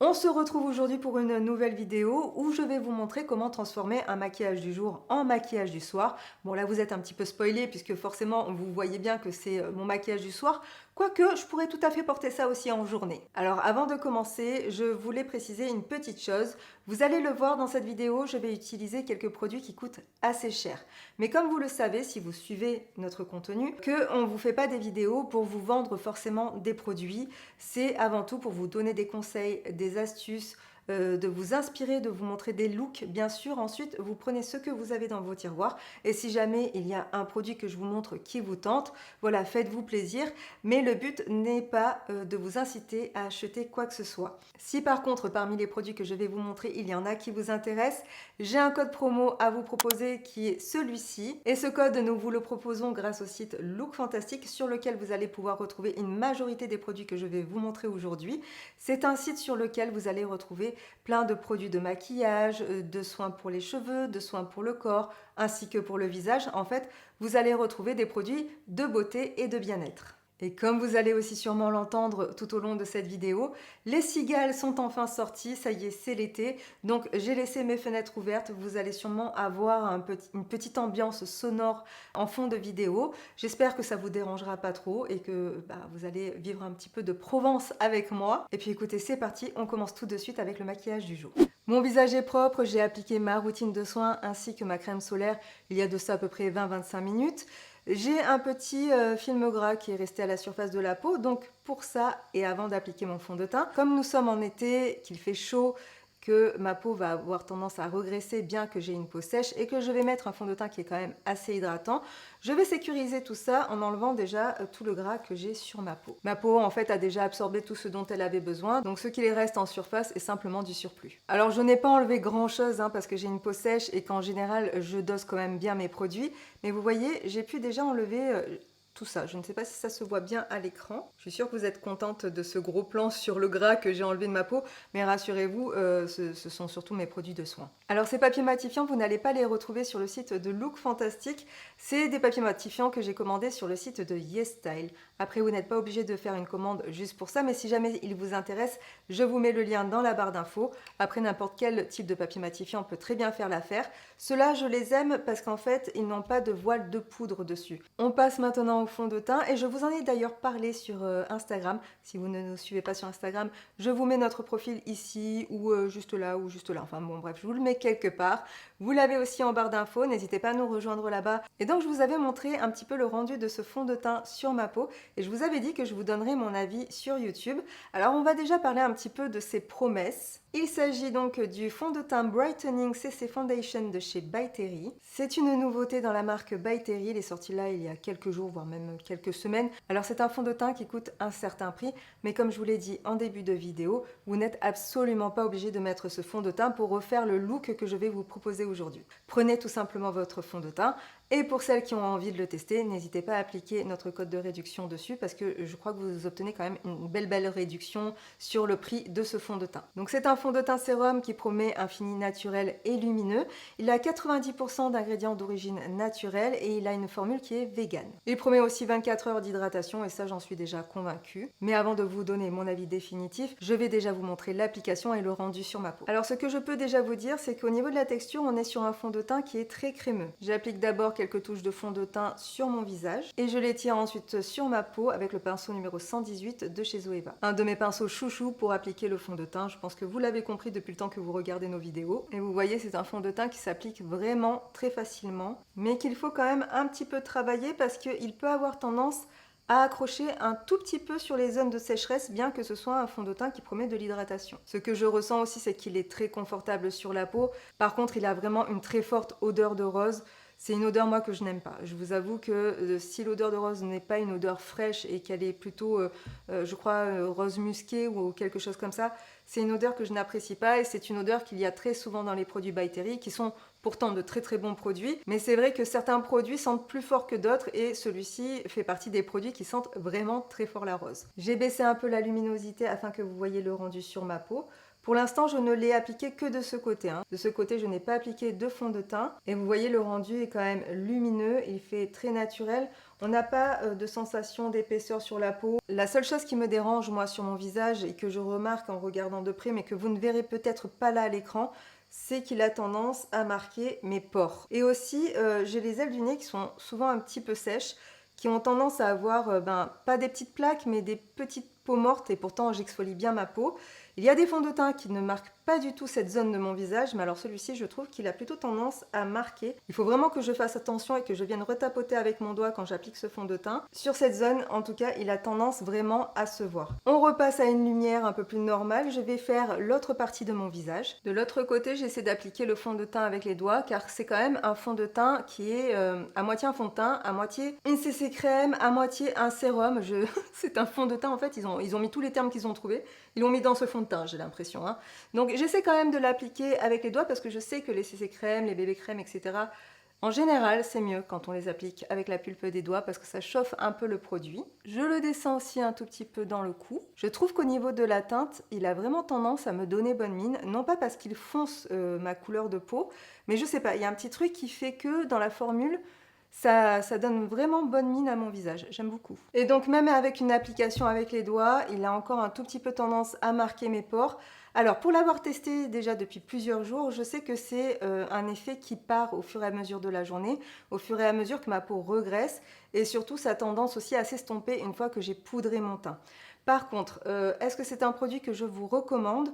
On se retrouve aujourd'hui pour une nouvelle vidéo où je vais vous montrer comment transformer un maquillage du jour en maquillage du soir. Bon là vous êtes un petit peu spoilé puisque forcément vous voyez bien que c'est mon maquillage du soir, quoique je pourrais tout à fait porter ça aussi en journée. Alors avant de commencer, je voulais préciser une petite chose. Vous allez le voir dans cette vidéo, je vais utiliser quelques produits qui coûtent assez cher. Mais comme vous le savez, si vous suivez notre contenu, qu'on ne vous fait pas des vidéos pour vous vendre forcément des produits. C'est avant tout pour vous donner des conseils, des astuces, de vous inspirer, de vous montrer des looks. Bien sûr, ensuite, vous prenez ce que vous avez dans vos tiroirs. Et si jamais il y a un produit que je vous montre qui vous tente, voilà, faites-vous plaisir. Mais le but n'est pas de vous inciter à acheter quoi que ce soit. Si par contre, parmi les produits que je vais vous montrer, il y en a qui vous intéressent, j'ai un code promo à vous proposer qui est celui-ci. Et ce code, nous vous le proposons grâce au site Look Fantastique sur lequel vous allez pouvoir retrouver une majorité des produits que je vais vous montrer aujourd'hui. C'est un site sur lequel vous allez retrouver plein de produits de maquillage, de soins pour les cheveux, de soins pour le corps, ainsi que pour le visage. En fait, vous allez retrouver des produits de beauté et de bien-être. Et comme vous allez aussi sûrement l'entendre tout au long de cette vidéo, les cigales sont enfin sorties, ça y est, c'est l'été. Donc j'ai laissé mes fenêtres ouvertes, vous allez sûrement avoir une petite ambiance sonore en fond de vidéo. J'espère que ça vous dérangera pas trop et que vous allez vivre un petit peu de Provence avec moi. Et puis écoutez, c'est parti, on commence tout de suite avec le maquillage du jour. Mon visage est propre, j'ai appliqué ma routine de soins ainsi que ma crème solaire il y a de ça à peu près 20-25 minutes. J'ai un petit film gras qui est resté à la surface de la peau, donc pour ça, et avant d'appliquer mon fond de teint, comme nous sommes en été, qu'il fait chaud, que ma peau va avoir tendance à regresser bien que j'ai une peau sèche et que je vais mettre un fond de teint qui est quand même assez hydratant, je vais sécuriser tout ça en enlevant déjà tout le gras que j'ai sur ma peau. Ma peau en fait a déjà absorbé tout ce dont elle avait besoin, donc ce qui reste en surface est simplement du surplus. Alors je n'ai pas enlevé grand chose parce que j'ai une peau sèche et qu'en général je dose quand même bien mes produits, mais vous voyez j'ai pu déjà enlever tout ça. Je ne sais pas si ça se voit bien à l'écran. Je suis sûre que vous êtes contente de ce gros plan sur le gras que j'ai enlevé de ma peau, mais rassurez-vous, ce sont surtout mes produits de soins. Alors ces papiers matifiants, vous n'allez pas les retrouver sur le site de Look Fantastique. C'est des papiers matifiants que j'ai commandés sur le site de YesStyle. Après, vous n'êtes pas obligé de faire une commande juste pour ça, mais si jamais il vous intéresse, je vous mets le lien dans la barre d'infos. Après, n'importe quel type de papier matifiant peut très bien faire l'affaire. Ceux-là, je les aime parce qu'en fait, ils n'ont pas de voile de poudre dessus. On passe maintenant au fond de teint et je vous en ai d'ailleurs parlé sur Instagram. Si vous ne nous suivez pas sur Instagram, je vous mets notre profil ici ou juste là ou juste là. Enfin bon, bref, je vous le mets quelque part. Vous l'avez aussi en barre d'infos, n'hésitez pas à nous rejoindre là-bas. Et donc, je vous avais montré un petit peu le rendu de ce fond de teint sur ma peau et je vous avais dit que je vous donnerais mon avis sur YouTube. Alors, on va déjà parler un petit peu de ses promesses. Il s'agit donc du fond de teint Brightening CC Foundation de chez By Terry. C'est une nouveauté dans la marque By Terry, il est sorti là il y a quelques jours, voire même quelques semaines. Alors c'est un fond de teint qui coûte un certain prix, mais comme je vous l'ai dit en début de vidéo, vous n'êtes absolument pas obligé de mettre ce fond de teint pour refaire le look que je vais vous proposer aujourd'hui. Prenez tout simplement votre fond de teint, et pour celles qui ont envie de le tester, n'hésitez pas à appliquer notre code de réduction dessus parce que je crois que vous obtenez quand même une belle réduction sur le prix de ce fond de teint. Donc c'est un fond de teint sérum qui promet un fini naturel et lumineux. Il a 90% d'ingrédients d'origine naturelle et il a une formule qui est vegan. Il promet aussi 24 heures d'hydratation et ça j'en suis déjà convaincue. Mais avant de vous donner mon avis définitif, je vais déjà vous montrer l'application et le rendu sur ma peau. Alors ce que je peux déjà vous dire, c'est qu'au niveau de la texture, on est sur un fond de teint qui est très crémeux. J'applique d'abord quelques touches de fond de teint sur mon visage et je l'étire ensuite sur ma peau avec le pinceau numéro 118 de chez Zoeva. Un de mes pinceaux chouchou pour appliquer le fond de teint, je pense que vous l'avez compris depuis le temps que vous regardez nos vidéos. Et vous voyez, c'est un fond de teint qui s'applique vraiment très facilement, mais qu'il faut quand même un petit peu travailler parce qu'il peut avoir tendance à accrocher un tout petit peu sur les zones de sécheresse, bien que ce soit un fond de teint qui promet de l'hydratation. Ce que je ressens aussi, c'est qu'il est très confortable sur la peau. Par contre, il a vraiment une très forte odeur de rose. C'est une odeur, moi, que je n'aime pas. Je vous avoue que si l'odeur de rose n'est pas une odeur fraîche et qu'elle est plutôt, je crois, rose musqué ou quelque chose comme ça, c'est une odeur que je n'apprécie pas et c'est une odeur qu'il y a très souvent dans les produits By Terry qui sont pourtant de très très bons produits, mais c'est vrai que certains produits sentent plus fort que d'autres et celui-ci fait partie des produits qui sentent vraiment très fort la rose. J'ai baissé un peu la luminosité afin que vous voyez le rendu sur ma peau. Pour l'instant, je ne l'ai appliqué que de ce côté. De ce côté, je n'ai pas appliqué de fond de teint. Et vous voyez, le rendu est quand même lumineux, il fait très naturel. On n'a pas de sensation d'épaisseur sur la peau. La seule chose qui me dérange, moi, sur mon visage, et que je remarque en regardant de près, mais que vous ne verrez peut-être pas là à l'écran, c'est qu'il a tendance à marquer mes pores. Et aussi, j'ai les ailes du nez qui sont souvent un petit peu sèches, qui ont tendance à avoir, pas des petites plaques, mais des petites peaux mortes, et pourtant j'exfolie bien ma peau. Il y a des fonds de teint qui ne marquent pas du tout cette zone de mon visage, mais alors celui-ci, je trouve qu'il a plutôt tendance à marquer. Il faut vraiment que je fasse attention et que je vienne retapoter avec mon doigt quand j'applique ce fond de teint. Sur cette zone, en tout cas, il a tendance vraiment à se voir. On repasse à une lumière un peu plus normale. Je vais faire l'autre partie de mon visage. De l'autre côté, j'essaie d'appliquer le fond de teint avec les doigts, car c'est quand même un fond de teint qui est à moitié un fond de teint, à moitié une CC crème, à moitié un sérum. C'est un fond de teint, en fait, ils ont mis tous les termes qu'ils ont trouvés. Ils l'ont mis dans ce fond de teint, j'ai l'impression. Donc j'essaie quand même de l'appliquer avec les doigts parce que je sais que les CC crèmes, les bébés crèmes, etc., en général, c'est mieux quand on les applique avec la pulpe des doigts parce que ça chauffe un peu le produit. Je le descends aussi un tout petit peu dans le cou. Je trouve qu'au niveau de la teinte, il a vraiment tendance à me donner bonne mine. Non pas parce qu'il fonce ma couleur de peau, mais je sais pas, il y a un petit truc qui fait que dans la formule, ça donne vraiment bonne mine à mon visage, j'aime beaucoup. Et donc même avec une application avec les doigts, il a encore un tout petit peu tendance à marquer mes pores. Alors pour l'avoir testé déjà depuis plusieurs jours, je sais que c'est un effet qui part au fur et à mesure de la journée, au fur et à mesure que ma peau regraisse, et surtout ça a tendance aussi à s'estomper une fois que j'ai poudré mon teint. Par contre, est-ce que c'est un produit que je vous recommande ?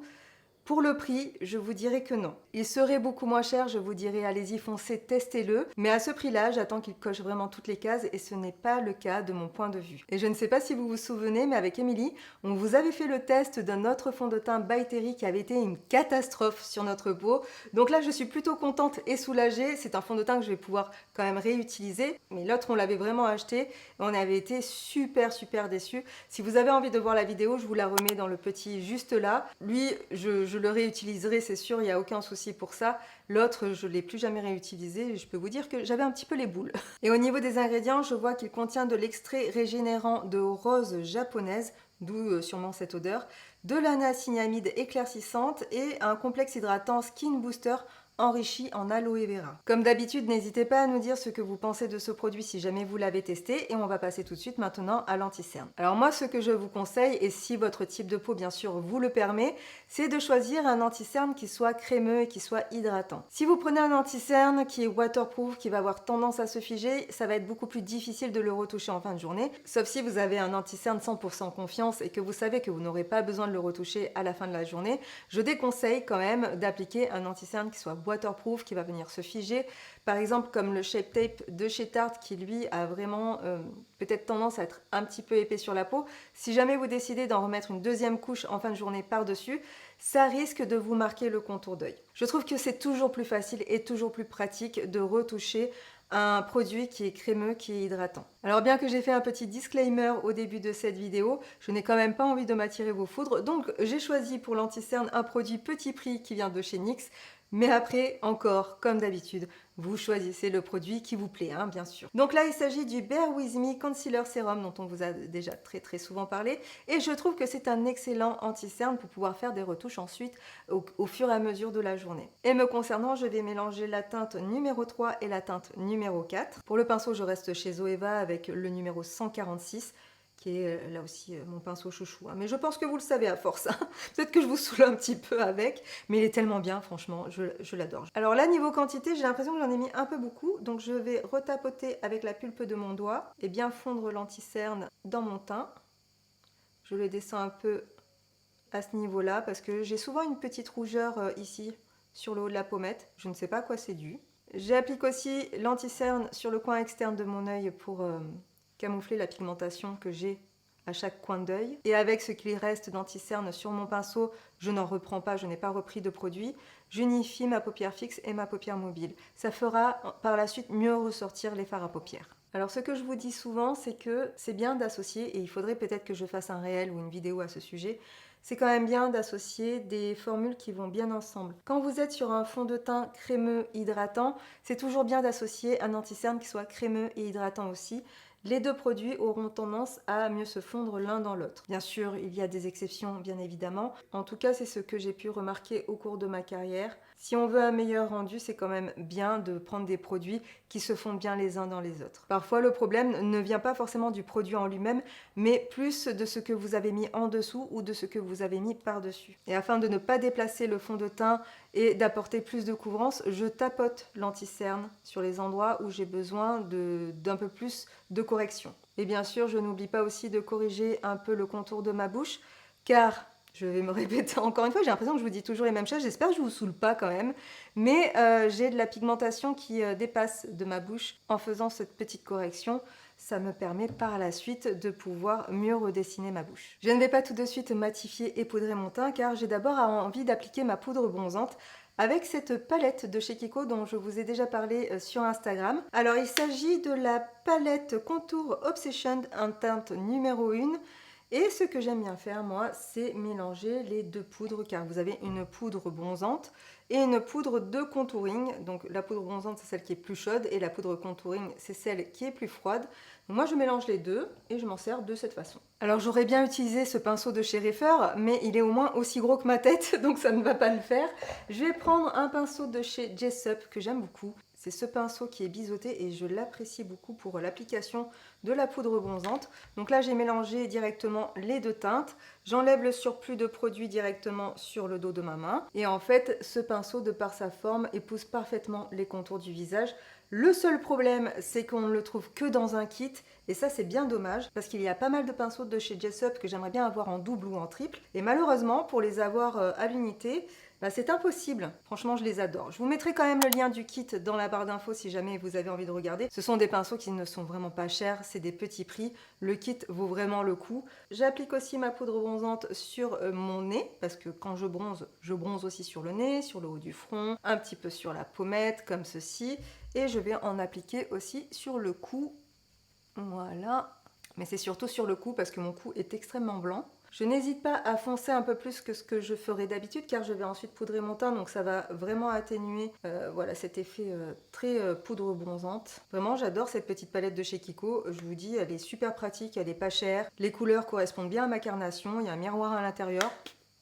Pour le prix, je vous dirais que non. Il serait beaucoup moins cher, je vous dirais allez-y, foncez, testez-le. Mais à ce prix-là, j'attends qu'il coche vraiment toutes les cases et ce n'est pas le cas de mon point de vue. Et je ne sais pas si vous vous souvenez, mais avec Émilie, on vous avait fait le test d'un autre fond de teint By Terry qui avait été une catastrophe sur notre peau. Donc là, je suis plutôt contente et soulagée. C'est un fond de teint que je vais pouvoir quand même réutiliser. Mais l'autre, on l'avait vraiment acheté et on avait été super déçus. Si vous avez envie de voir la vidéo, je vous la remets dans le petit juste là. Lui, je le réutiliserai, c'est sûr, il n'y a aucun souci pour ça. L'autre, je ne l'ai plus jamais réutilisé et je peux vous dire que j'avais un petit peu les boules. Et au niveau des ingrédients, je vois qu'il contient de l'extrait régénérant de rose japonaise, d'où sûrement cette odeur, de la niacinamide éclaircissante et un complexe hydratant Skin Booster enrichi en aloe vera. Comme d'habitude, n'hésitez pas à nous dire ce que vous pensez de ce produit si jamais vous l'avez testé et on va passer tout de suite maintenant à l'anti-cerne. Alors moi, ce que je vous conseille, et si votre type de peau bien sûr vous le permet, c'est de choisir un anti-cerne qui soit crémeux et qui soit hydratant. Si vous prenez un anti-cerne qui est waterproof, qui va avoir tendance à se figer, ça va être beaucoup plus difficile de le retoucher en fin de journée, sauf si vous avez un anti-cerne 100% confiance et que vous savez que vous n'aurez pas besoin de le retoucher à la fin de la journée, je déconseille quand même d'appliquer un anti-cerne qui soit waterproof, qui va venir se figer. Par exemple, comme le Shape Tape de chez Tarte, qui lui a vraiment peut-être tendance à être un petit peu épais sur la peau. Si jamais vous décidez d'en remettre une deuxième couche en fin de journée par-dessus, ça risque de vous marquer le contour d'œil. Je trouve que c'est toujours plus facile et toujours plus pratique de retoucher un produit qui est crémeux, qui est hydratant. Alors bien que j'ai fait un petit disclaimer au début de cette vidéo, je n'ai quand même pas envie de m'attirer vos foudres, donc j'ai choisi pour l'anti-cerne un produit petit prix qui vient de chez NYX. Mais après, encore, comme d'habitude, vous choisissez le produit qui vous plaît, bien sûr. Donc là, il s'agit du Bare With Me Concealer Serum dont on vous a déjà très souvent parlé. Et je trouve que c'est un excellent anti-cerne pour pouvoir faire des retouches ensuite au fur et à mesure de la journée. Et me concernant, je vais mélanger la teinte numéro 3 et la teinte numéro 4. Pour le pinceau, je reste chez Zoeva avec le numéro 146. Qui est là aussi mon pinceau chouchou. Mais je pense que vous le savez à force. Peut-être que je vous saoule un petit peu avec, mais il est tellement bien, franchement, je l'adore. Alors là, niveau quantité, j'ai l'impression que j'en ai mis un peu beaucoup, donc je vais retapoter avec la pulpe de mon doigt et bien fondre l'anti-cerne dans mon teint. Je le descends un peu à ce niveau-là, parce que j'ai souvent une petite rougeur ici, sur le haut de la pommette. Je ne sais pas à quoi c'est dû. J'applique aussi l'anti-cerne sur le coin externe de mon œil pour camoufler la pigmentation que j'ai à chaque coin d'œil. Et avec ce qu'il reste d'anti-cerne sur mon pinceau, je n'en reprends pas, je n'ai pas repris de produit. J'unifie ma paupière fixe et ma paupière mobile. Ça fera par la suite mieux ressortir les fards à paupières. Alors ce que je vous dis souvent, c'est que c'est bien d'associer, et il faudrait peut-être que je fasse un réel ou une vidéo à ce sujet, c'est quand même bien d'associer des formules qui vont bien ensemble. Quand vous êtes sur un fond de teint crémeux hydratant, c'est toujours bien d'associer un anti-cerne qui soit crémeux et hydratant aussi. Les deux produits auront tendance à mieux se fondre l'un dans l'autre. Bien sûr, il y a des exceptions, bien évidemment. En tout cas, c'est ce que j'ai pu remarquer au cours de ma carrière. Si on veut un meilleur rendu, c'est quand même bien de prendre des produits qui se fondent bien les uns dans les autres. Parfois, le problème ne vient pas forcément du produit en lui-même, mais plus de ce que vous avez mis en dessous ou de ce que vous avez mis par-dessus. Et afin de ne pas déplacer le fond de teint et d'apporter plus de couvrance, je tapote l'anti-cerne sur les endroits où j'ai besoin d'un peu plus de correction. Et bien sûr, je n'oublie pas aussi de corriger un peu le contour de ma bouche, car je vais me répéter encore une fois, j'ai l'impression que je vous dis toujours les mêmes choses, j'espère que je ne vous saoule pas quand même, mais j'ai de la pigmentation qui dépasse de ma bouche. En faisant cette petite correction, ça me permet par la suite de pouvoir mieux redessiner ma bouche. Je ne vais pas tout de suite matifier et poudrer mon teint, car j'ai d'abord envie d'appliquer ma poudre bronzante avec cette palette de chez Kiko dont je vous ai déjà parlé sur Instagram. Alors il s'agit de la palette Contour Obsession en teinte numéro 1. Et ce que j'aime bien faire, moi, c'est mélanger les deux poudres, car vous avez une poudre bronzante et une poudre de contouring. Donc la poudre bronzante, c'est celle qui est plus chaude, et la poudre contouring, c'est celle qui est plus froide. Donc, moi, je mélange les deux et je m'en sers de cette façon. Alors j'aurais bien utilisé ce pinceau de chez Reifer, mais il est au moins aussi gros que ma tête, donc ça ne va pas le faire. Je vais prendre un pinceau de chez Jessup que j'aime beaucoup. C'est ce pinceau qui est biseauté et je l'apprécie beaucoup pour l'application de la poudre bronzante. Donc là, j'ai mélangé directement les deux teintes. J'enlève le surplus de produit directement sur le dos de ma main. Et en fait, ce pinceau, de par sa forme, épouse parfaitement les contours du visage. Le seul problème, c'est qu'on ne le trouve que dans un kit. Et ça, c'est bien dommage parce qu'il y a pas mal de pinceaux de chez Jessup que j'aimerais bien avoir en double ou en triple. Et malheureusement, pour les avoir à l'unité, c'est impossible. Franchement, je les adore. Je vous mettrai quand même le lien du kit dans la barre d'infos si jamais vous avez envie de regarder. Ce sont des pinceaux qui ne sont vraiment pas chers, c'est des petits prix. Le kit vaut vraiment le coup. J'applique aussi ma poudre bronzante sur mon nez parce que quand je bronze aussi sur le nez, sur le haut du front, un petit peu sur la pommette comme ceci. Et je vais en appliquer aussi sur le cou. Voilà. Mais c'est surtout sur le cou parce que mon cou est extrêmement blanc. Je n'hésite pas à foncer un peu plus que ce que je ferai d'habitude car je vais ensuite poudrer mon teint, donc ça va vraiment atténuer voilà, cet effet très poudre bronzante. Vraiment, j'adore cette petite palette de chez Kiko. Je vous dis, elle est super pratique, elle est pas chère. Les couleurs correspondent bien à ma carnation, il y a un miroir à l'intérieur.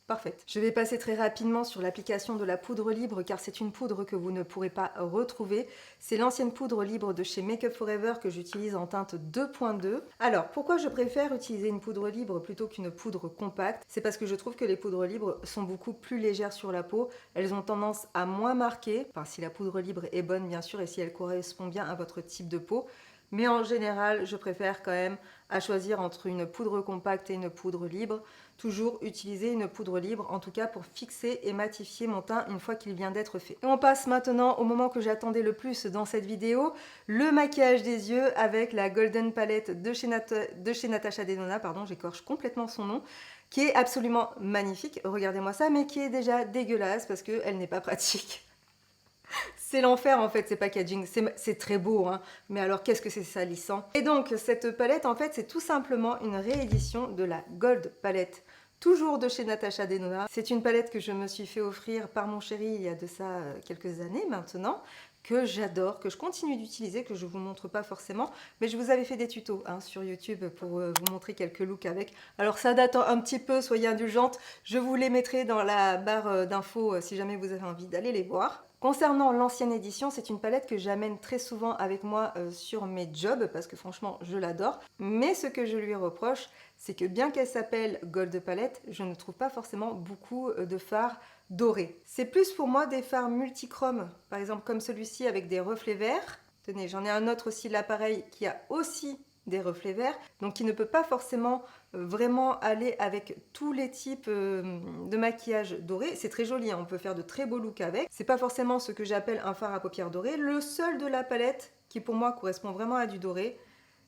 Parfaite. Je vais passer très rapidement sur l'application de la poudre libre car c'est une poudre que vous ne pourrez pas retrouver. C'est l'ancienne poudre libre de chez Make Up Forever que j'utilise en teinte 2.2. Alors, pourquoi je préfère utiliser une poudre libre plutôt qu'une poudre compacte? C'est parce que je trouve que les poudres libres sont beaucoup plus légères sur la peau. Elles ont tendance à moins marquer, enfin si la poudre libre est bonne bien sûr et si elle correspond bien à votre type de peau. Mais en général, je préfère quand même à choisir entre une poudre compacte et une poudre libre. Toujours utiliser une poudre libre, en tout cas pour fixer et matifier mon teint une fois qu'il vient d'être fait. Et on passe maintenant au moment que j'attendais le plus dans cette vidéo, le maquillage des yeux avec la Golden Palette de chez Natasha Denona, pardon, j'écorche complètement son nom, qui est absolument magnifique, regardez-moi ça, mais qui est déjà dégueulasse parce qu'elle n'est pas pratique. C'est l'enfer en fait ces packaging, c'est très beau hein, mais alors qu'est-ce que c'est salissant. Et donc cette palette en fait c'est tout simplement une réédition de la Gold Palette, toujours de chez Natasha Denona. C'est une palette que je me suis fait offrir par mon chéri il y a de ça quelques années maintenant, que j'adore, que je continue d'utiliser, que je vous montre pas forcément, mais je vous avais fait des tutos hein, sur YouTube pour vous montrer quelques looks avec. Alors ça date un petit peu, soyez indulgentes, je vous les mettrai dans la barre d'infos si jamais vous avez envie d'aller les voir. Concernant l'ancienne édition, c'est une palette que j'amène très souvent avec moi sur mes jobs parce que franchement je l'adore. Mais ce que je lui reproche, c'est que bien qu'elle s'appelle Gold Palette, je ne trouve pas forcément beaucoup de fards dorés. C'est plus pour moi des fards multichromes, par exemple comme celui-ci avec des reflets verts. Tenez, j'en ai un autre aussi là pareil qui a aussi des reflets verts, donc qui ne peut pas forcément vraiment aller avec tous les types de maquillage doré. C'est très joli, hein, on peut faire de très beaux looks avec. C'est pas forcément ce que j'appelle un fard à paupières doré. Le seul de la palette qui pour moi correspond vraiment à du doré,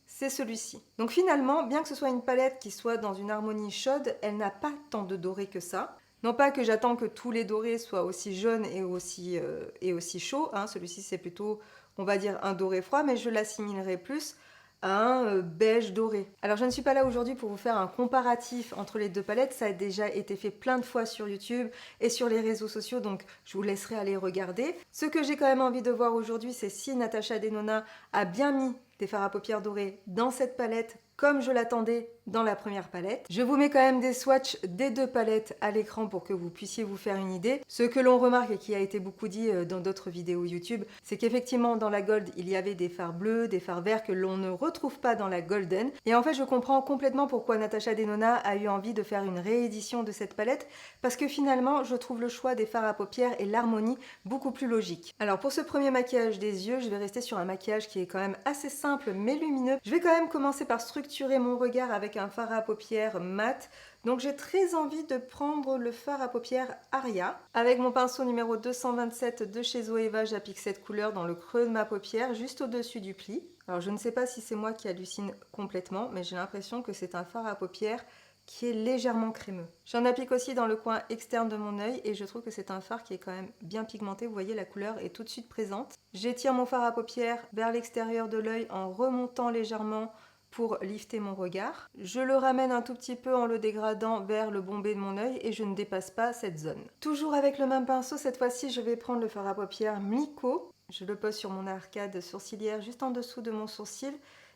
c'est celui-ci. Donc finalement, bien que ce soit une palette qui soit dans une harmonie chaude, elle n'a pas tant de doré que ça. Non pas que j'attends que tous les dorés soient aussi jaunes et aussi chauds, hein. Celui-ci c'est plutôt, on va dire, un doré froid, mais je l'assimilerai plus à un beige doré. Alors je ne suis pas là aujourd'hui pour vous faire un comparatif entre les deux palettes, ça a déjà été fait plein de fois sur YouTube et sur les réseaux sociaux, donc je vous laisserai aller regarder. Ce que j'ai quand même envie de voir aujourd'hui, c'est si Natasha Denona a bien mis des fards à paupières dorés dans cette palette comme je l'attendais dans la première palette. Je vous mets quand même des swatchs des deux palettes à l'écran pour que vous puissiez vous faire une idée. Ce que l'on remarque et qui a été beaucoup dit dans d'autres vidéos YouTube, c'est qu'effectivement dans la Gold, il y avait des fards bleus, des fards verts que l'on ne retrouve pas dans la Golden. Et en fait, je comprends complètement pourquoi Natasha Denona a eu envie de faire une réédition de cette palette, parce que finalement, je trouve le choix des fards à paupières et l'harmonie beaucoup plus logique. Alors pour ce premier maquillage des yeux, je vais rester sur un maquillage qui est quand même assez simple mais lumineux. Je vais quand même commencer par structurer mon regard avec un fard à paupières mat. Donc j'ai très envie de prendre le fard à paupières Aria. Avec mon pinceau numéro 227 de chez Zoeva, j'applique cette couleur dans le creux de ma paupière, juste au-dessus du pli. Alors je ne sais pas si c'est moi qui hallucine complètement, mais j'ai l'impression que c'est un fard à paupières qui est légèrement crémeux. J'en applique aussi dans le coin externe de mon œil et je trouve que c'est un fard qui est quand même bien pigmenté. Vous voyez, la couleur est tout de suite présente. J'étire mon fard à paupières vers l'extérieur de l'œil en remontant légèrement pour lifter mon regard. Je le ramène un tout petit peu en le dégradant vers le bombé de mon œil et je ne dépasse pas cette zone. Toujours avec le même pinceau, cette fois-ci je vais prendre le fard à paupières Miko. Je le pose sur mon arcade sourcilière juste en dessous de mon sourcil.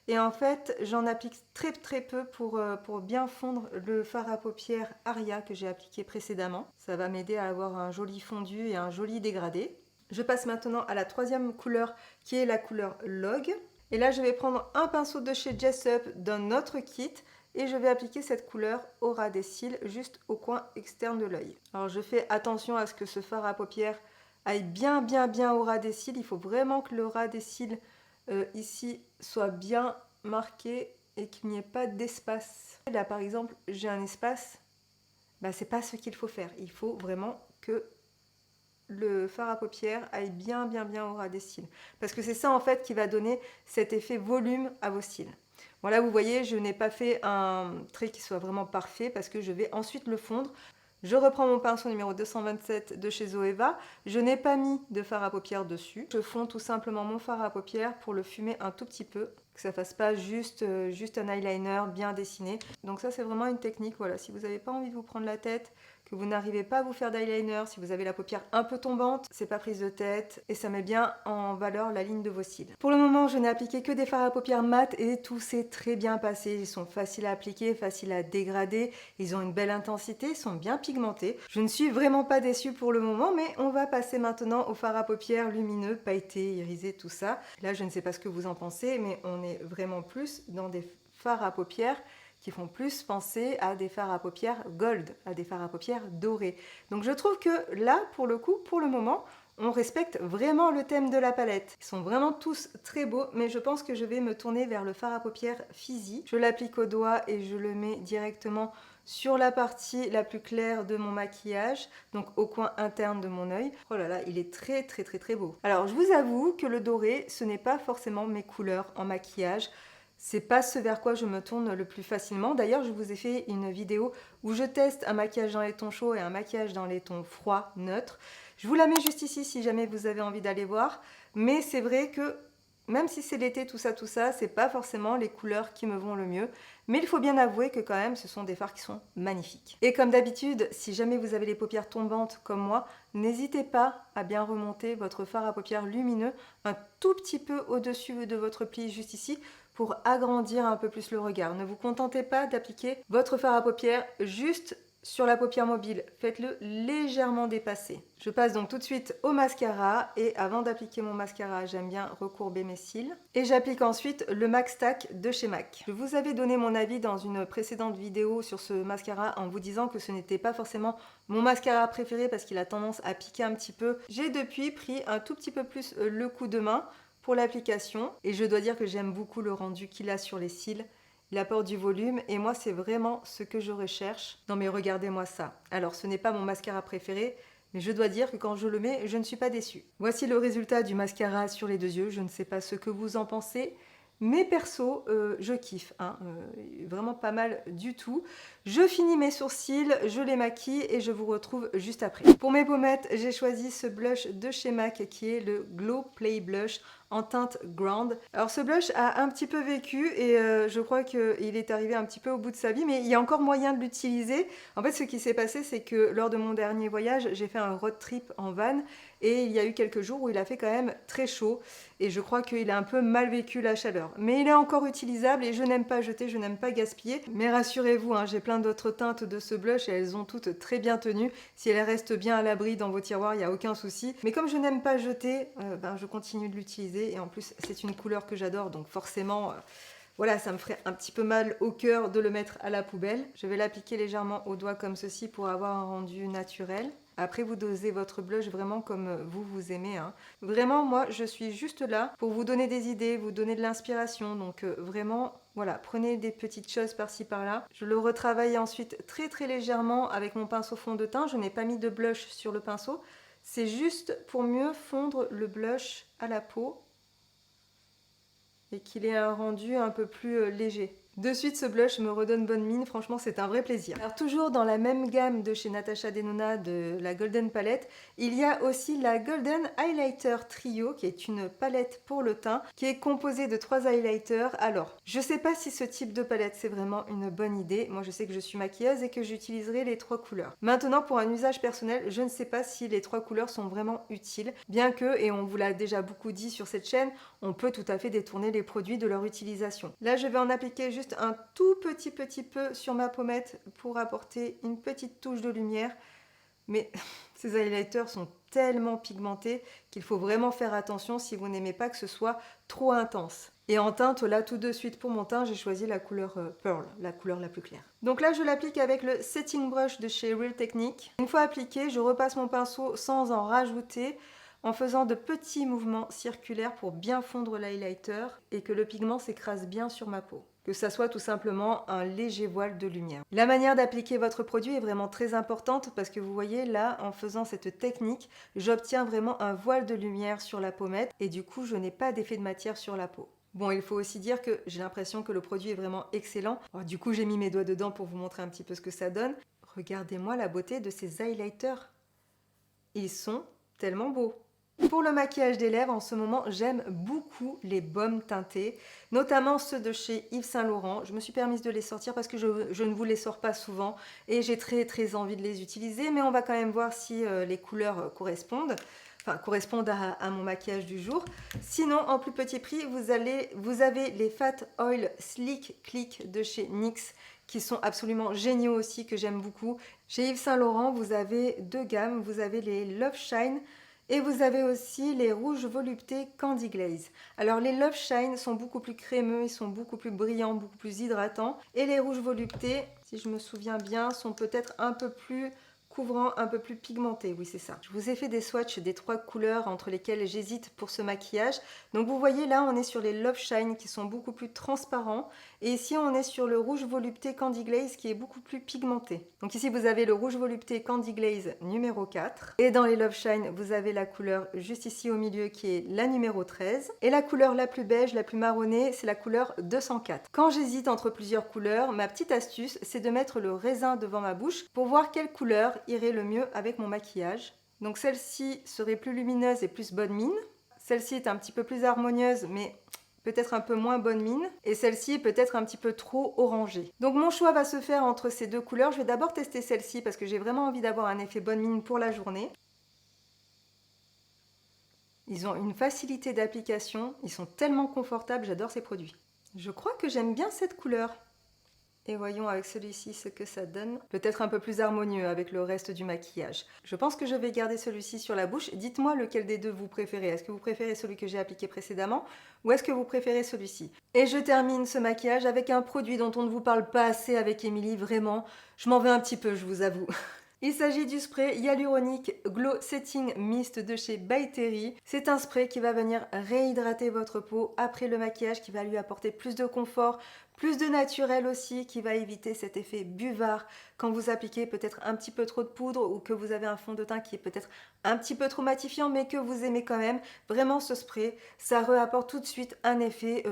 Et en fait, j'en applique très peu pour bien fondre le fard à paupières Aria que j'ai appliqué précédemment. Ça va m'aider à avoir un joli fondu et un joli dégradé. Je passe maintenant à la troisième couleur qui est la couleur Log. Et là, je vais prendre un pinceau de chez Jessup d'un autre kit et je vais appliquer cette couleur au ras des cils, juste au coin externe de l'œil. Alors, je fais attention à ce que ce fard à paupières aille bien au ras des cils. Il faut vraiment que le ras des cils ici soit bien marqué et qu'il n'y ait pas d'espace. Là, par exemple, j'ai un espace. C'est pas ce qu'il faut faire. Il faut vraiment que le fard à paupières aille bien au ras des cils. Parce que c'est ça en fait qui va donner cet effet volume à vos cils. Voilà, vous voyez, je n'ai pas fait un trait qui soit vraiment parfait parce que je vais ensuite le fondre. Je reprends mon pinceau numéro 227 de chez Zoeva. Je n'ai pas mis de fard à paupières dessus. Je fonds tout simplement mon fard à paupières pour le fumer un tout petit peu. Que ça ne fasse pas juste un eyeliner bien dessiné. Donc ça, c'est vraiment une technique. Voilà, si vous n'avez pas envie de vous prendre la tête, que vous n'arrivez pas à vous faire d'eyeliner, si vous avez la paupière un peu tombante, c'est pas prise de tête et ça met bien en valeur la ligne de vos cils. Pour le moment, je n'ai appliqué que des fards à paupières mat et tout s'est très bien passé. Ils sont faciles à appliquer, faciles à dégrader, ils ont une belle intensité, ils sont bien pigmentés. Je ne suis vraiment pas déçue pour le moment, mais on va passer maintenant aux fards à paupières lumineux, pailletés, irisés, tout ça. Là, je ne sais pas ce que vous en pensez, mais on est vraiment plus dans des fards à paupières qui font plus penser à des fards à paupières gold, à des fards à paupières dorés. Donc je trouve que là, pour le coup, pour le moment, on respecte vraiment le thème de la palette. Ils sont vraiment tous très beaux, mais je pense que je vais me tourner vers le fard à paupières Fizzy. Je l'applique au doigt et je le mets directement sur la partie la plus claire de mon maquillage, donc au coin interne de mon œil. Oh là là, il est très beau. Alors je vous avoue que le doré, ce n'est pas forcément mes couleurs en maquillage. C'est pas ce vers quoi je me tourne le plus facilement. D'ailleurs, je vous ai fait une vidéo où je teste un maquillage dans les tons chauds et un maquillage dans les tons froids, neutres. Je vous la mets juste ici si jamais vous avez envie d'aller voir. Mais c'est vrai que même si c'est l'été, tout ça, c'est pas forcément les couleurs qui me vont le mieux. Mais il faut bien avouer que quand même, ce sont des fards qui sont magnifiques. Et comme d'habitude, si jamais vous avez les paupières tombantes comme moi, n'hésitez pas à bien remonter votre fard à paupières lumineux un tout petit peu au-dessus de votre pli, juste ici, pour agrandir un peu plus le regard. Ne vous contentez pas d'appliquer votre fard à paupières juste sur la paupière mobile. Faites-le légèrement dépasser. Je passe donc tout de suite au mascara et avant d'appliquer mon mascara, j'aime bien recourber mes cils. Et j'applique ensuite le Max Tack de chez MAC. Je vous avais donné mon avis dans une précédente vidéo sur ce mascara en vous disant que ce n'était pas forcément mon mascara préféré parce qu'il a tendance à piquer un petit peu. J'ai depuis pris un tout petit peu plus le coup de main pour l'application et je dois dire que j'aime beaucoup le rendu qu'il a sur les cils. Il apporte du volume et moi c'est vraiment ce que je recherche. Non mais regardez-moi ça. Alors ce n'est pas mon mascara préféré, mais je dois dire que quand je le mets, je ne suis pas déçue. Voici le résultat du mascara sur les deux yeux. Je ne sais pas ce que vous en pensez, mais perso, je kiffe. Vraiment pas mal du tout. Je finis mes sourcils, je les maquille et je vous retrouve juste après. Pour mes pommettes, j'ai choisi ce blush de chez MAC qui est le Glow Play Blush en teinte Ground. Alors ce blush a un petit peu vécu et je crois qu'il est arrivé un petit peu au bout de sa vie, mais il y a encore moyen de l'utiliser. En fait, ce qui s'est passé, c'est que lors de mon dernier voyage, j'ai fait un road trip en van et il y a eu quelques jours où il a fait quand même très chaud et je crois qu'il a un peu mal vécu la chaleur. Mais il est encore utilisable et je n'aime pas jeter, je n'aime pas gaspiller. Mais rassurez-vous, hein, j'ai plein d'autres teintes de ce blush et elles ont toutes très bien tenu. Si elles restent bien à l'abri dans vos tiroirs, il n'y a aucun souci. Mais comme je n'aime pas jeter, je continue de l'utiliser et en plus c'est une couleur que j'adore, donc forcément... voilà, ça me ferait un petit peu mal au cœur de le mettre à la poubelle. Je vais l'appliquer légèrement au doigt comme ceci pour avoir un rendu naturel. Après, vous dosez votre blush vraiment comme vous aimez, hein. Vraiment, moi, je suis juste là pour vous donner des idées, vous donner de l'inspiration. Donc vraiment, voilà, prenez des petites choses par-ci par-là. Je le retravaille ensuite très très légèrement avec mon pinceau fond de teint. Je n'ai pas mis de blush sur le pinceau. C'est juste pour mieux fondre le blush à la peau et qu'il ait un rendu un peu plus léger. De suite, ce blush me redonne bonne mine, franchement c'est un vrai plaisir. Alors toujours dans la même gamme de chez Natasha Denona de la Golden Palette, il y a aussi la Golden Highlighter Trio qui est une palette pour le teint qui est composée de 3 highlighters. Alors, je sais pas si ce type de palette c'est vraiment une bonne idée, moi je sais que je suis maquilleuse et que j'utiliserai les 3 couleurs. Maintenant pour un usage personnel, je ne sais pas si les 3 couleurs sont vraiment utiles, bien que, et on vous l'a déjà beaucoup dit sur cette chaîne, on peut tout à fait détourner les produits de leur utilisation. Là je vais en appliquer juste un tout petit peu sur ma pommette pour apporter une petite touche de lumière. Mais ces highlighters sont tellement pigmentés qu'il faut vraiment faire attention si vous n'aimez pas que ce soit trop intense. Et en teinte, là tout de suite pour mon teint, j'ai choisi la couleur Pearl, la couleur la plus claire. Donc là je l'applique avec le Setting Brush de chez Real Technique. Une fois appliqué, je repasse mon pinceau sans en rajouter, en faisant de petits mouvements circulaires pour bien fondre l'highlighter et que le pigment s'écrase bien sur ma peau. Que ça soit tout simplement un léger voile de lumière. La manière d'appliquer votre produit est vraiment très importante parce que vous voyez là, en faisant cette technique, j'obtiens vraiment un voile de lumière sur la pommette et du coup je n'ai pas d'effet de matière sur la peau. Bon, il faut aussi dire que j'ai l'impression que le produit est vraiment excellent. Alors, du coup, j'ai mis mes doigts dedans pour vous montrer un petit peu ce que ça donne. Regardez-moi la beauté de ces highlighters. Ils sont tellement beaux. Pour le maquillage des lèvres, en ce moment, j'aime beaucoup les baumes teintés, notamment ceux de chez Yves Saint Laurent. Je me suis permise de les sortir parce que je ne vous les sors pas souvent et j'ai très envie de les utiliser, mais on va quand même voir si les couleurs correspondent. Enfin, correspondent à mon maquillage du jour. Sinon, en plus petit prix, vous avez les Fat Oil Slick Click de chez NYX qui sont absolument géniaux aussi, que j'aime beaucoup. Chez Yves Saint Laurent, vous avez 2 gammes. Vous avez les Love Shine et vous avez aussi les rouges voluptés Candy Glaze. Alors les Love Shine sont beaucoup plus crémeux, ils sont beaucoup plus brillants, beaucoup plus hydratants. Et les rouges voluptés, si je me souviens bien, sont peut-être un peu plus couvrant, un peu plus pigmenté, oui c'est ça. Je vous ai fait des swatchs des 3 couleurs entre lesquelles j'hésite pour ce maquillage. Donc vous voyez là on est sur les Love Shine qui sont beaucoup plus transparents et ici on est sur le rouge volupté Candy Glaze qui est beaucoup plus pigmenté. Donc ici vous avez le rouge volupté Candy Glaze numéro 4 et dans les Love Shine vous avez la couleur juste ici au milieu qui est la numéro 13 et la couleur la plus beige, la plus marronnée, c'est la couleur 204. Quand j'hésite entre plusieurs couleurs, ma petite astuce c'est de mettre le raisin devant ma bouche pour voir quelle couleur irait le mieux avec mon maquillage. Donc celle-ci serait plus lumineuse et plus bonne mine. Celle-ci est un petit peu plus harmonieuse mais peut-être un peu moins bonne mine. Et celle-ci est peut-être un petit peu trop orangée. Donc mon choix va se faire entre ces 2 couleurs. Je vais d'abord tester celle-ci parce que j'ai vraiment envie d'avoir un effet bonne mine pour la journée. Ils ont une facilité d'application. Ils sont tellement confortables, j'adore ces produits. Je crois que j'aime bien cette couleur. Et voyons avec celui-ci ce que ça donne. Peut-être un peu plus harmonieux avec le reste du maquillage. Je pense que je vais garder celui-ci sur la bouche. Dites-moi lequel des 2 vous préférez. Est-ce que vous préférez celui que j'ai appliqué précédemment ou est-ce que vous préférez celui-ci? Et je termine ce maquillage avec un produit dont on ne vous parle pas assez avec Émilie. Vraiment, je m'en vais un petit peu, je vous avoue. Il s'agit du spray Hyaluronic Glow Setting Mist de chez By Terry. C'est un spray qui va venir réhydrater votre peau après le maquillage, qui va lui apporter plus de confort, plus de naturel aussi, qui va éviter cet effet buvard quand vous appliquez peut-être un petit peu trop de poudre ou que vous avez un fond de teint qui est peut-être un petit peu trop matifiant mais que vous aimez quand même. Vraiment ce spray, ça réapporte tout de suite un effet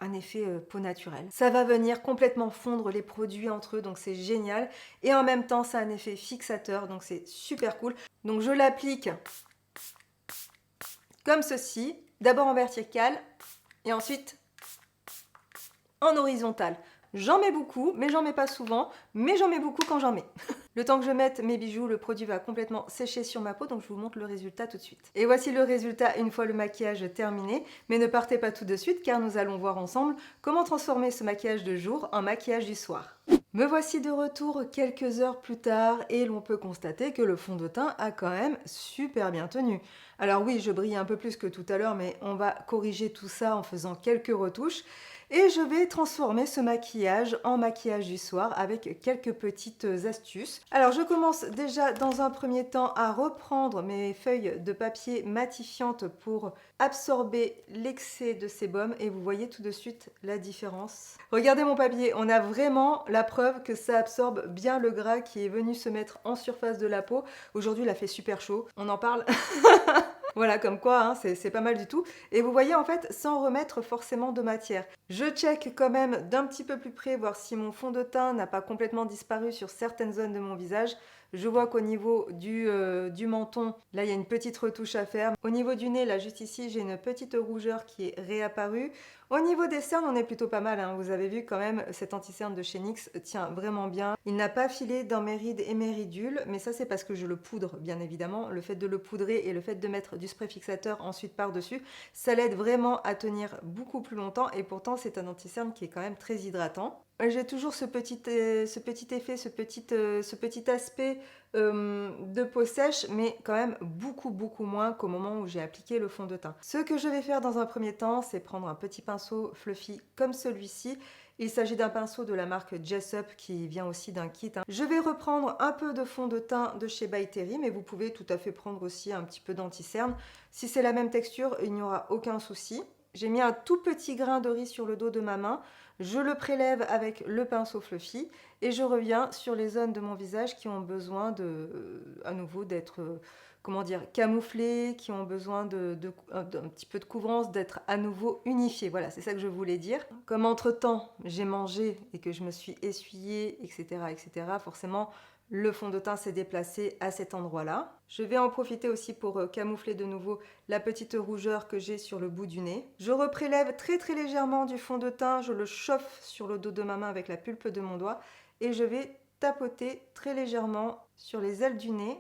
un effet peau naturelle. Ça va venir complètement fondre les produits entre eux, donc c'est génial. Et en même temps, ça a un effet fixateur, donc c'est super cool. Donc je l'applique comme ceci, d'abord en vertical et ensuite en horizontal. J'en mets beaucoup, mais j'en mets pas souvent, mais j'en mets beaucoup quand j'en mets. Le temps que je mette mes bijoux, le produit va complètement sécher sur ma peau, donc je vous montre le résultat tout de suite. Et voici le résultat une fois le maquillage terminé, mais ne partez pas tout de suite car nous allons voir ensemble comment transformer ce maquillage de jour en maquillage du soir. Me voici de retour quelques heures plus tard et l'on peut constater que le fond de teint a quand même super bien tenu. Alors oui, je brille un peu plus que tout à l'heure, mais on va corriger tout ça en faisant quelques retouches. Et je vais transformer ce maquillage en maquillage du soir avec quelques petites astuces. Alors je commence déjà dans un premier temps à reprendre mes feuilles de papier matifiantes pour absorber l'excès de sébum et vous voyez tout de suite la différence. Regardez mon papier, on a vraiment la preuve que ça absorbe bien le gras qui est venu se mettre en surface de la peau. Aujourd'hui il a fait super chaud, on en parle. Voilà, comme quoi, hein, c'est pas mal du tout. Et vous voyez, en fait, sans remettre forcément de matière. Je check quand même d'un petit peu plus près, voir si mon fond de teint n'a pas complètement disparu sur certaines zones de mon visage. Je vois qu'au niveau du menton, là, il y a une petite retouche à faire. Au niveau du nez, là, juste ici, j'ai une petite rougeur qui est réapparue. Au niveau des cernes, on est plutôt pas mal, hein. Vous avez vu quand même, cet anti-cerne de chez NYX tient vraiment bien. Il n'a pas filé dans mes rides et mes ridules, mais ça c'est parce que je le poudre, bien évidemment. Le fait de le poudrer et le fait de mettre du spray fixateur ensuite par-dessus, ça l'aide vraiment à tenir beaucoup plus longtemps et pourtant c'est un anti-cerne qui est quand même très hydratant. J'ai toujours ce petit effet, ce petit aspect de peau sèche, mais quand même beaucoup moins qu'au moment où j'ai appliqué le fond de teint. Ce que je vais faire dans un premier temps, c'est prendre un petit pinceau fluffy comme celui-ci. Il s'agit d'un pinceau de la marque Jessup qui vient aussi d'un kit. Je vais reprendre un peu de fond de teint de chez By Terry, mais vous pouvez tout à fait prendre aussi un petit peu d'anti-cerne. Si c'est la même texture, il n'y aura aucun souci. J'ai mis un tout petit grain de riz sur le dos de ma main. Je le prélève avec le pinceau fluffy et je reviens sur les zones de mon visage qui ont besoin à nouveau d'être, comment dire, camouflées, qui ont besoin d'un petit peu de couvrance, d'être à nouveau unifiées. Voilà, c'est ça que je voulais dire. Comme entre-temps, j'ai mangé et que je me suis essuyée, etc., forcément, le fond de teint s'est déplacé à cet endroit-là. Je vais en profiter aussi pour camoufler de nouveau la petite rougeur que j'ai sur le bout du nez. Je reprélève très légèrement du fond de teint, je le chauffe sur le dos de ma main avec la pulpe de mon doigt et je vais tapoter très légèrement sur les ailes du nez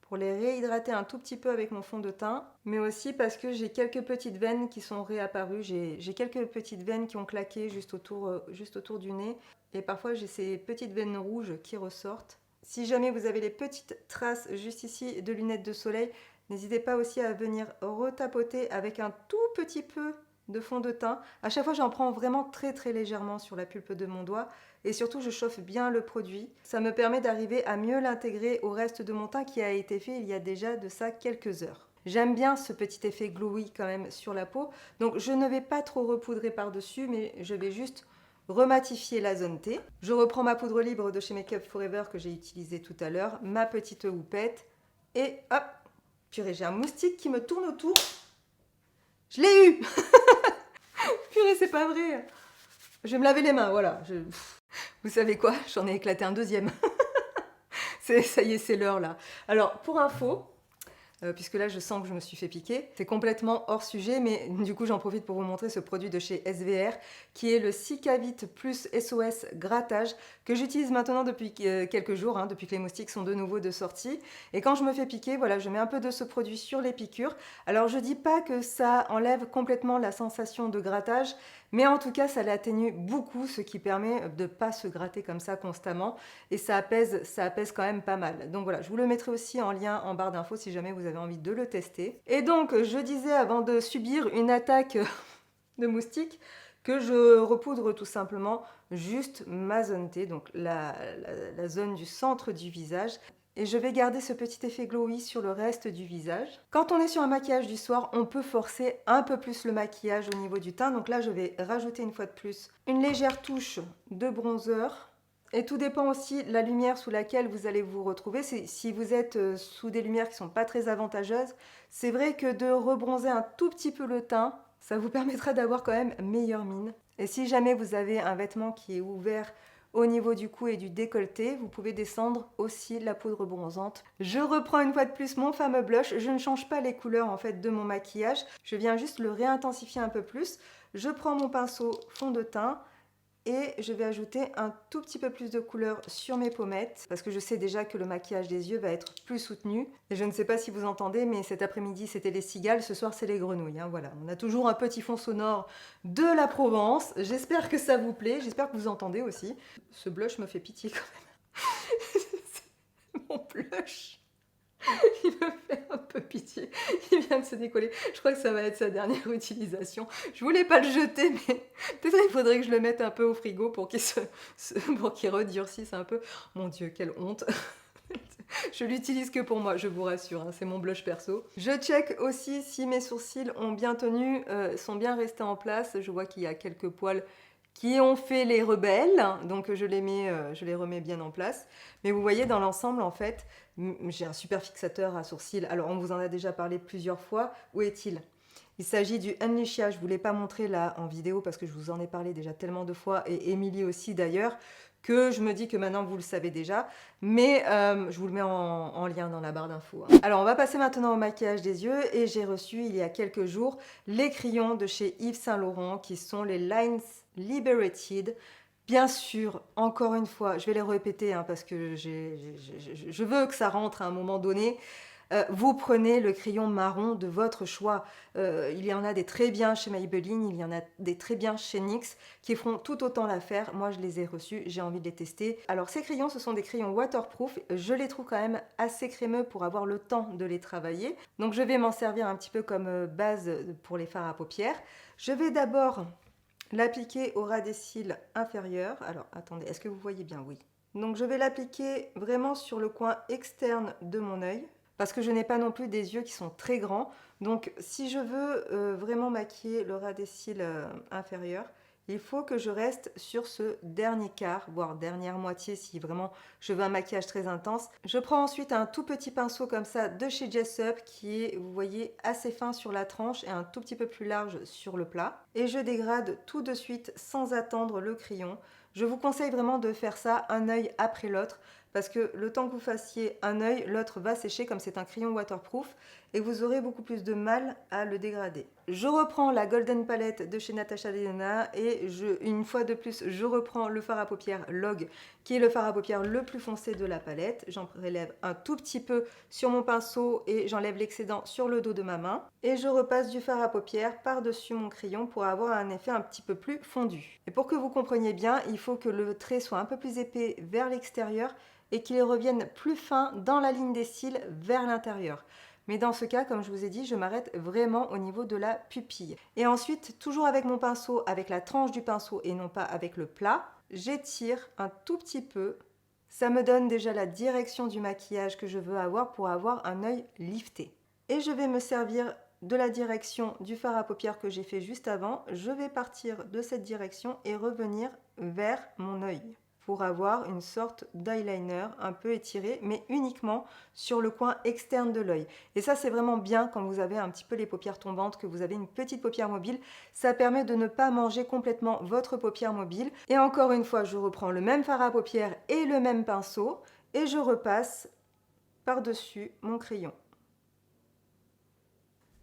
pour les réhydrater un tout petit peu avec mon fond de teint, mais aussi parce que j'ai quelques petites veines qui sont réapparues, j'ai quelques petites veines qui ont claqué juste autour du nez, et parfois j'ai ces petites veines rouges qui ressortent. Si jamais vous avez les petites traces juste ici de lunettes de soleil, n'hésitez pas aussi à venir retapoter avec un tout petit peu de fond de teint. À chaque fois, j'en prends vraiment très légèrement sur la pulpe de mon doigt et surtout, je chauffe bien le produit. Ça me permet d'arriver à mieux l'intégrer au reste de mon teint qui a été fait il y a déjà de ça quelques heures. J'aime bien ce petit effet glowy quand même sur la peau, donc je ne vais pas trop repoudrer par-dessus, mais je vais juste rematifier la zone T. Je reprends ma poudre libre de chez Make Up Forever que j'ai utilisée tout à l'heure, ma petite houppette, et hop, purée, j'ai un moustique qui me tourne autour. Je l'ai eu. Purée, c'est pas vrai. Je vais me laver les mains, voilà. Vous savez quoi? J'en ai éclaté un deuxième. Ça y est, c'est l'heure là. Alors, pour info, puisque là je sens que je me suis fait piquer, c'est complètement hors sujet, mais du coup j'en profite pour vous montrer ce produit de chez SVR, qui est le Cicavit Plus SOS Grattage, que j'utilise maintenant depuis quelques jours, depuis que les moustiques sont de nouveau de sortie. Et quand je me fais piquer, voilà, je mets un peu de ce produit sur les piqûres. Alors je dis pas que ça enlève complètement la sensation de grattage, mais en tout cas ça l'atténue beaucoup, ce qui permet de ne pas se gratter comme ça constamment, et ça apaise quand même pas mal. Donc voilà, je vous le mettrai aussi en lien en barre d'infos si jamais vous avez envie de le tester. Et donc je disais, avant de subir une attaque de moustiques, que je repoudre tout simplement juste ma zone T, donc la zone du centre du visage. Et je vais garder ce petit effet glowy sur le reste du visage. Quand on est sur un maquillage du soir, on peut forcer un peu plus le maquillage au niveau du teint. Donc là, je vais rajouter une fois de plus une légère touche de bronzer. Et tout dépend aussi de la lumière sous laquelle vous allez vous retrouver. Si vous êtes sous des lumières qui ne sont pas très avantageuses, c'est vrai que de rebronzer un tout petit peu le teint, Ça vous permettra d'avoir quand même meilleure mine. Et si jamais vous avez un vêtement qui est ouvert au niveau du cou et du décolleté, vous pouvez descendre aussi la poudre bronzante. Je reprends une fois de plus mon fameux blush. Je ne change pas les couleurs en fait de mon maquillage. Je viens juste le réintensifier un peu plus. Je prends mon pinceau fond de teint et je vais ajouter un tout petit peu plus de couleur sur mes pommettes parce que je sais déjà que le maquillage des yeux va être plus soutenu. Et je ne sais pas si vous entendez, mais cet après-midi c'était les cigales, ce soir c'est les grenouilles. Hein, voilà, on a toujours un petit fond sonore de la Provence. J'espère que ça vous plaît, j'espère que vous entendez aussi. Ce blush me fait pitié quand même. Mon blush. Il me fait un peu pitié. Il vient de se décoller. Je crois que ça va être sa dernière utilisation. Je voulais pas le jeter, mais peut-être il faudrait que je le mette un peu au frigo pour pour qu'il redurcisse un peu. Mon Dieu, quelle honte. Je l'utilise que pour moi, je vous rassure, hein, c'est mon blush perso. Je check aussi si mes sourcils ont bien tenu, sont bien restés en place. Je vois qu'il y a quelques poils qui ont fait les rebelles, donc je les remets bien en place. Mais vous voyez, dans l'ensemble, en fait, j'ai un super fixateur à sourcils. Alors, on vous en a déjà parlé plusieurs fois. Où est-il? Il s'agit du Unleashia. Je ne vous l'ai pas montré là en vidéo parce que je vous en ai parlé déjà tellement de fois, et Émilie aussi d'ailleurs, que je me dis que maintenant vous le savez déjà, mais je vous le mets en lien dans la barre d'infos. Hein. Alors on va passer maintenant au maquillage des yeux et j'ai reçu il y a quelques jours les crayons de chez Yves Saint Laurent qui sont les Lines Liberated. Bien sûr, encore une fois, je vais les répéter hein, parce que je veux que ça rentre à un moment donné. Vous prenez le crayon marron de votre choix. Il y en a des très bien chez Maybelline, il y en a des très bien chez NYX qui feront tout autant l'affaire. Moi, je les ai reçus, j'ai envie de les tester. Alors, ces crayons, ce sont des crayons waterproof. Je les trouve quand même assez crémeux pour avoir le temps de les travailler. Donc, je vais m'en servir un petit peu comme base pour les fards à paupières. Je vais d'abord l'appliquer au ras des cils inférieurs. Alors, attendez, est-ce que vous voyez bien? Oui. Donc, je vais l'appliquer vraiment sur le coin externe de mon œil parce que je n'ai pas non plus des yeux qui sont très grands. Donc, si je veux vraiment maquiller le ras des cils inférieur, il faut que je reste sur ce dernier quart, voire dernière moitié si vraiment je veux un maquillage très intense. Je prends ensuite un tout petit pinceau comme ça de chez Jessup qui est, vous voyez, assez fin sur la tranche et un tout petit peu plus large sur le plat. Et je dégrade tout de suite sans attendre le crayon. Je vous conseille vraiment de faire ça un œil après l'autre parce que le temps que vous fassiez un œil, l'autre va sécher comme c'est un crayon waterproof et vous aurez beaucoup plus de mal à le dégrader. Je reprends la Golden Palette de chez Natasha Denona et une fois de plus, je reprends le fard à paupières Log qui est le fard à paupières le plus foncé de la palette. J'en prélève un tout petit peu sur mon pinceau et j'enlève l'excédent sur le dos de ma main. Et je repasse du fard à paupières par-dessus mon crayon pour avoir un effet un petit peu plus fondu. Et pour que vous compreniez bien, il faut que le trait soit un peu plus épais vers l'extérieur et qu'il revienne plus fin dans la ligne des cils vers l'intérieur. Mais dans ce cas, comme je vous ai dit, je m'arrête vraiment au niveau de la pupille. Et ensuite, toujours avec mon pinceau, avec la tranche du pinceau et non pas avec le plat, j'étire un tout petit peu. Ça me donne déjà la direction du maquillage que je veux avoir pour avoir un œil lifté. Et je vais me servir de la direction du fard à paupières que j'ai fait juste avant. Je vais partir de cette direction et revenir vers mon œil pour avoir une sorte d'eyeliner un peu étiré, mais uniquement sur le coin externe de l'œil. Et ça, c'est vraiment bien quand vous avez un petit peu les paupières tombantes, que vous avez une petite paupière mobile. Ça permet de ne pas manger complètement votre paupière mobile. Et encore une fois, je reprends le même fard à paupières et le même pinceau, et je repasse par-dessus mon crayon.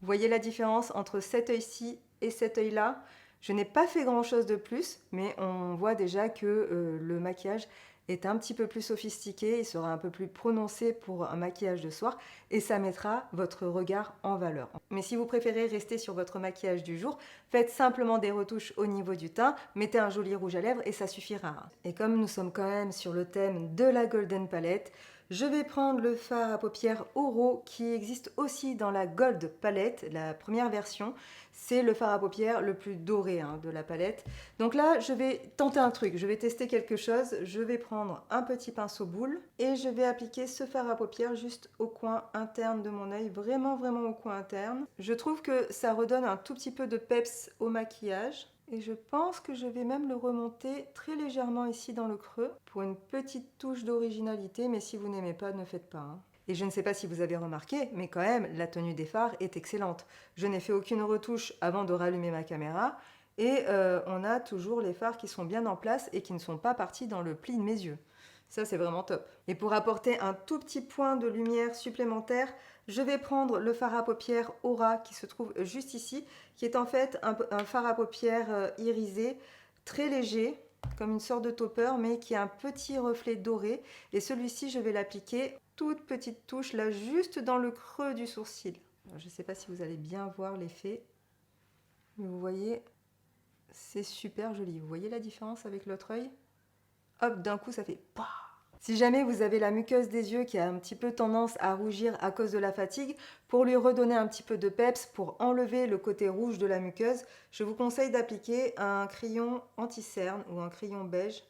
Vous voyez la différence entre cet œil-ci et cet œil-là? Je n'ai pas fait grand chose de plus, mais on voit déjà que le maquillage est un petit peu plus sophistiqué, il sera un peu plus prononcé pour un maquillage de soir et ça mettra votre regard en valeur. Mais si vous préférez rester sur votre maquillage du jour, faites simplement des retouches au niveau du teint, mettez un joli rouge à lèvres et ça suffira. Et comme nous sommes quand même sur le thème de la Golden Palette, je vais prendre le fard à paupières Oro qui existe aussi dans la Gold Palette, la première version. C'est le fard à paupières le plus doré de la palette. Donc là, je vais tenter un truc, je vais tester quelque chose. Je vais prendre un petit pinceau boule et je vais appliquer ce fard à paupières juste au coin interne de mon œil, vraiment au coin interne. Je trouve que ça redonne un tout petit peu de peps au maquillage. Et je pense que je vais même le remonter très légèrement ici dans le creux pour une petite touche d'originalité, mais si vous n'aimez pas, ne faites pas. Et je ne sais pas si vous avez remarqué, mais quand même, la tenue des fards est excellente. Je n'ai fait aucune retouche avant de rallumer ma caméra. Et on a toujours les fards qui sont bien en place et qui ne sont pas partis dans le pli de mes yeux. Ça, c'est vraiment top. Et pour apporter un tout petit point de lumière supplémentaire, je vais prendre le fard à paupières Aura qui se trouve juste ici, qui est en fait un fard à paupières irisé, très léger, comme une sorte de topper, mais qui a un petit reflet doré. Et celui-ci, je vais l'appliquer toute petite touche, là, juste dans le creux du sourcil. Alors, je ne sais pas si vous allez bien voir l'effet, mais vous voyez, c'est super joli. Vous voyez la différence avec l'autre œil? Hop, d'un coup, ça fait PAH. Si jamais vous avez la muqueuse des yeux qui a un petit peu tendance à rougir à cause de la fatigue, pour lui redonner un petit peu de peps, pour enlever le côté rouge de la muqueuse, je vous conseille d'appliquer un crayon anti-cerne ou un crayon beige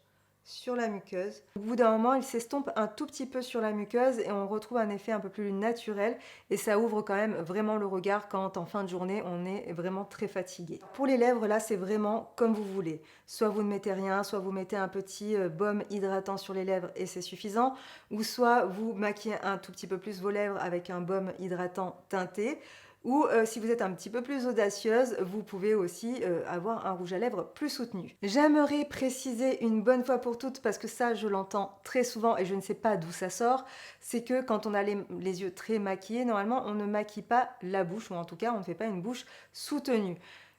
sur la muqueuse. Au bout d'un moment, il s'estompe un tout petit peu sur la muqueuse et on retrouve un effet un peu plus naturel et ça ouvre quand même vraiment le regard quand en fin de journée on est vraiment très fatigué. Pour les lèvres, là c'est vraiment comme vous voulez. Soit vous ne mettez rien, soit vous mettez un petit baume hydratant sur les lèvres et c'est suffisant, ou soit vous maquillez un tout petit peu plus vos lèvres avec un baume hydratant teinté. Ou si vous êtes un petit peu plus audacieuse, vous pouvez aussi avoir un rouge à lèvres plus soutenu. J'aimerais préciser une bonne fois pour toutes, parce que ça je l'entends très souvent et je ne sais pas d'où ça sort, c'est que quand on a les yeux très maquillés, normalement on ne maquille pas la bouche, ou en tout cas on ne fait pas une bouche soutenue.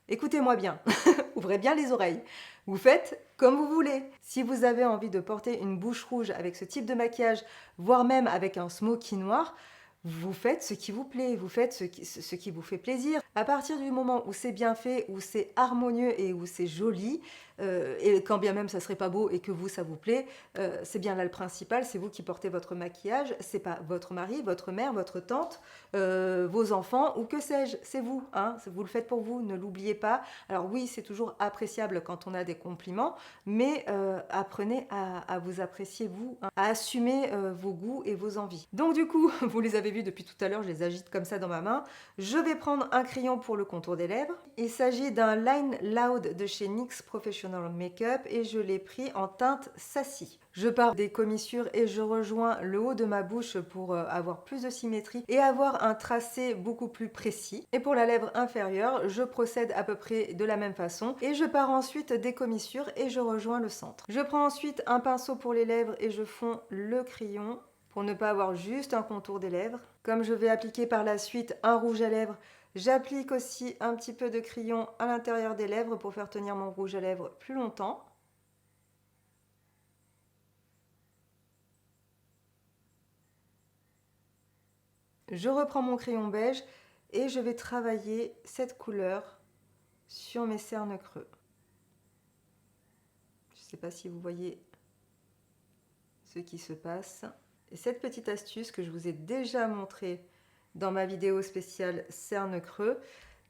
Écoutez-moi bien, ouvrez bien les oreilles. Vous faites comme vous voulez. Si vous avez envie de porter une bouche rouge avec ce type de maquillage, voire même avec un smoky noir, vous faites ce qui vous plaît, vous faites ce qui vous fait plaisir. À partir du moment où c'est bien fait, où c'est harmonieux et où c'est joli, et quand bien même ça serait pas beau et que vous ça vous plaît, c'est bien là le principal, c'est vous qui portez votre maquillage, c'est pas votre mari, votre mère, votre tante, vos enfants ou que sais-je, c'est vous, hein, vous le faites pour vous, ne l'oubliez pas. Alors oui, c'est toujours appréciable quand on a des compliments, mais apprenez à vous apprécier vous, hein, à assumer vos goûts et vos envies. Donc du coup, vous les avez vus depuis tout à l'heure, je les agite comme ça dans ma main. Je vais prendre un crayon pour le contour des lèvres. Il s'agit d'un Line Loud de chez NYX Professional Makeup et je l'ai pris en teinte Sassy. Je pars des commissures et je rejoins le haut de ma bouche pour avoir plus de symétrie et avoir un tracé beaucoup plus précis. Et pour la lèvre inférieure, je procède à peu près de la même façon et je pars ensuite des commissures et je rejoins le centre. Je prends ensuite un pinceau pour les lèvres et je fonds le crayon pour ne pas avoir juste un contour des lèvres. Comme je vais appliquer par la suite un rouge à lèvres, j'applique aussi un petit peu de crayon à l'intérieur des lèvres pour faire tenir mon rouge à lèvres plus longtemps. Je reprends mon crayon beige et je vais travailler cette couleur sur mes cernes creux. Je ne sais pas si vous voyez ce qui se passe. Et cette petite astuce que je vous ai déjà montrée dans ma vidéo spéciale cernes creux,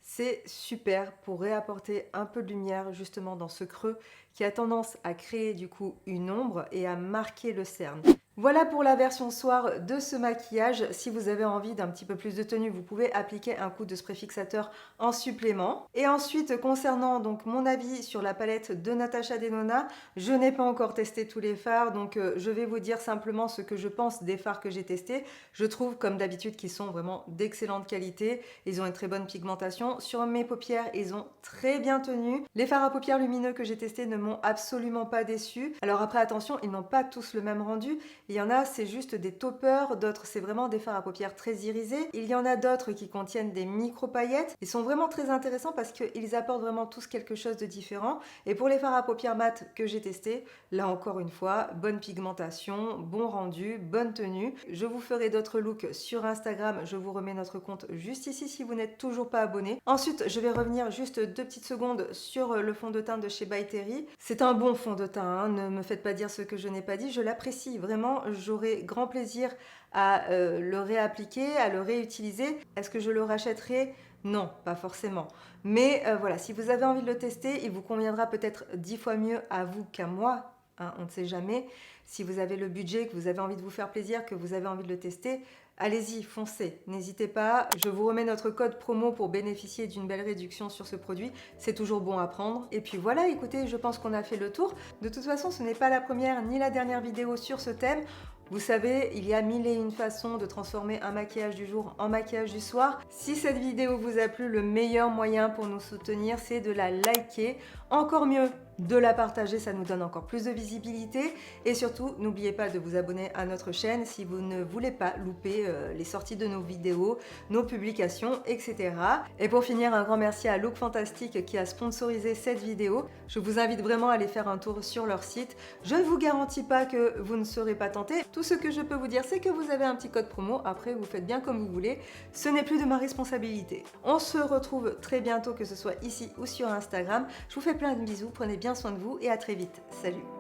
c'est super pour réapporter un peu de lumière justement dans ce creux qui a tendance à créer du coup une ombre et à marquer le cerne. Voilà pour la version soir de ce maquillage. Si vous avez envie d'un petit peu plus de tenue, vous pouvez appliquer un coup de spray fixateur en supplément. Et ensuite, concernant donc mon avis sur la palette de Natasha Denona, je n'ai pas encore testé tous les fards, donc je vais vous dire simplement ce que je pense des fards que j'ai testés. Je trouve comme d'habitude qu'ils sont vraiment d'excellente qualité. Ils ont une très bonne pigmentation. Sur mes paupières, ils ont très bien tenu. Les fards à paupières lumineux que j'ai testés ne m'ont absolument pas déçu. Alors après, attention, ils n'ont pas tous le même rendu. Il y en a, c'est juste des toppers, d'autres, c'est vraiment des fards à paupières très irisés. Il y en a d'autres qui contiennent des micro-paillettes. Ils sont vraiment très intéressants parce qu'ils apportent vraiment tous quelque chose de différent. Et pour les fards à paupières mat que j'ai testés, là encore une fois, bonne pigmentation, bon rendu, bonne tenue. Je vous ferai d'autres looks sur Instagram. Je vous remets notre compte juste ici si vous n'êtes toujours pas abonné. Ensuite, je vais revenir juste 2 petites secondes sur le fond de teint de chez By Terry. C'est un bon fond de teint, hein. Ne me faites pas dire ce que je n'ai pas dit, je l'apprécie vraiment. J'aurai grand plaisir à le réappliquer, à le réutiliser. Est-ce que je le rachèterai? Non, pas forcément. Mais voilà, si vous avez envie de le tester, il vous conviendra peut-être 10 fois mieux à vous qu'à moi. Hein, on ne sait jamais. Si vous avez le budget, que vous avez envie de vous faire plaisir, que vous avez envie de le tester, allez-y, foncez, n'hésitez pas. Je vous remets notre code promo pour bénéficier d'une belle réduction sur ce produit. C'est toujours bon à prendre. Et puis voilà, écoutez, je pense qu'on a fait le tour. De toute façon, ce n'est pas la première ni la dernière vidéo sur ce thème. Vous savez, il y a mille et une façons de transformer un maquillage du jour en maquillage du soir. Si cette vidéo vous a plu, le meilleur moyen pour nous soutenir, c'est de la liker. Encore mieux, de la partager, ça nous donne encore plus de visibilité. Et surtout, n'oubliez pas de vous abonner à notre chaîne si vous ne voulez pas louper les sorties de nos vidéos, nos publications, etc. Et pour finir, un grand merci à Look Fantastic qui a sponsorisé cette vidéo. Je vous invite vraiment à aller faire un tour sur leur site. Je ne vous garantis pas que vous ne serez pas tenté. Tout ce que je peux vous dire, c'est que vous avez un petit code promo. Après, vous faites bien comme vous voulez. Ce n'est plus de ma responsabilité. On se retrouve très bientôt, que ce soit ici ou sur Instagram. Je vous fais plein de bisous. Prenez bien soin de vous et à très vite. Salut!